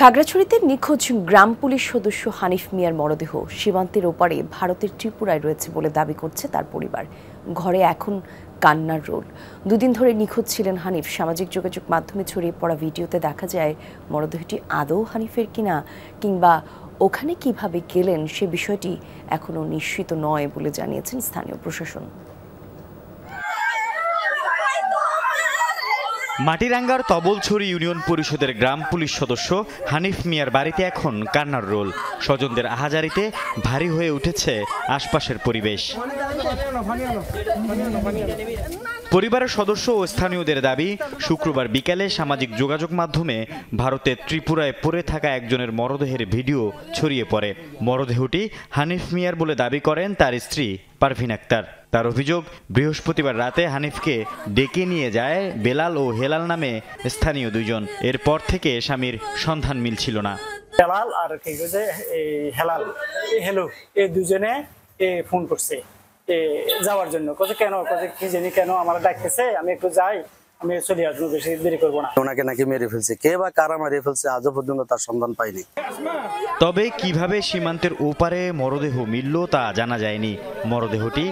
খাগড়াছড়িতে নিখোঁজ গ্রাম পুলিশ সদস্য হানিফ মিয়ার মরদেহ সীমান্তের ওপারে ভারতের ত্রিপুরায় রয়েছে বলে দাবি করছে তার পরিবার। ঘরে এখন কান্নার রোল। দুদিন ধরে নিখোঁজ ছিলেন হানিফ। সামাজিক যোগাযোগ মাধ্যমে ছড়িয়ে পড়া ভিডিওতে দেখা যায় মরদেহটি আদৌ হানিফের কিনা কিংবা ওখানে কিভাবে গেলেন সে বিষয়টি এখনো নিশ্চিত নয় বলে জানিয়েছেন স্থানীয় প্রশাসন। মাটিরাঙ্গার তবলছড়ি ইউনিয়ন পরিষদের গ্রাম পুলিশ সদস্য হানিফ মিয়ার বাড়িতে এখন কান্নার রোল। স্বজনদের আহাজারিতে ভারী হয়ে উঠেছে আশপাশের পরিবেশ। পরিবারের সদস্য ও স্থানীয়দের দাবি, শুক্রবার বিকেলে সামাজিক যোগাযোগ মাধ্যমে ভারতের ত্রিপুরায় পড়ে থাকা একজনের মরদেহের ভিডিও ছড়িয়ে পড়ে। মরদেহটি হানিফ মিয়ার বলে দাবি করেন তার স্ত্রী পারভিন আক্তার। তার অভিযোগ, বৃহস্পতিবার রাতে হানিফকে ডেকে নিয়ে যায় বেলাল ও হেলাল নামে স্থানীয় দুইজন। এরপর থেকে স্বামীর সন্ধান মিলছিল না। বেলাল আর হেলাল এই দুজনে ফোন করছে যাওয়ার জন্য। কেন কি জানি কেন আমার ডাকতেছে, আমি একটু যাই, আমি চলে আসবো, বেশি দেরি করবো না। ওনাকে নাকি মেরে ফেলছে, কে বা কারা মেরে ফেলছে আজও পর্যন্ত তার সন্ধান পাইনি। তবে কিভাবে সীমান্তের ওপারে মরদেহ মিলল তা জানা যায়নি। মরদেহটি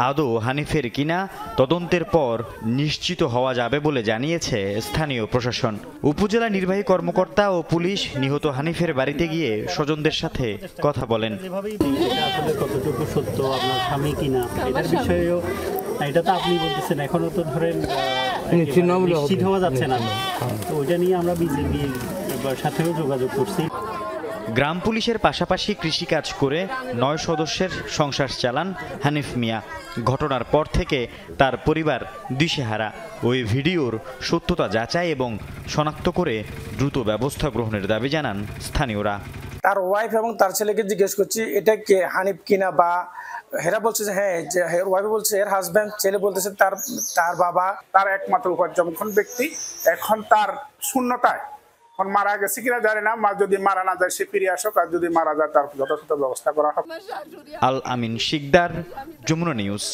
আদৌ হানিফের কিনা তদন্তের পর নিশ্চিত হওয়া যাবে বলে জানিয়েছে স্থানীয় প্রশাসন। উপজেলা নির্বাহী কর্মকর্তা ও পুলিশ নিহত হানিফের বাড়িতে গিয়ে স্বজনদের সাথে কথা বলেন। কতটুকু সত্য আপনার স্বামী কিনা এটার বিষয়েও এটা তো আপনি বলতেছেন, এখনো তো ধরেন নিশ্চিত হওয়া যাচ্ছে না। তো ওইটা নিয়ে আমরা বিজেপির সাথেও যোগাযোগ করছি। গ্রাম পুলিশের পাশাপাশি কৃষিকাজ করে 9 সদস্যের সংসার চালান হানিফ মিয়া। ঘটনার পর থেকে তার পরিবার দিশেহারা। ওই ভিডিওর সত্যতা যাচাই এবং শনাক্ত করে দ্রুত ব্যবস্থা গ্রহণের দাবি জানান স্থানীয়রা। তার ওয়াইফ এবং তার ছেলেকে জিজ্ঞেস করছি এটা কে, হানিফ কিনা, বা হেরা বলছে যে হ্যাঁ, ওয়াইফ বলছে এর হাজব্যান্ড, ছেলে বলতেছে তার বাবা, তার একমাত্র উপার্জনক্ষম ব্যক্তি। এখন তার শূন্যতায় এখন মারা গেছে কিনা জানি না। যদি মারা না যায় সে ফিরে আসুক, আর যদি মারা যায় তার যথাযথ ব্যবস্থা করা হবে। আল আমিন শিকদার, যমুনা নিউজ।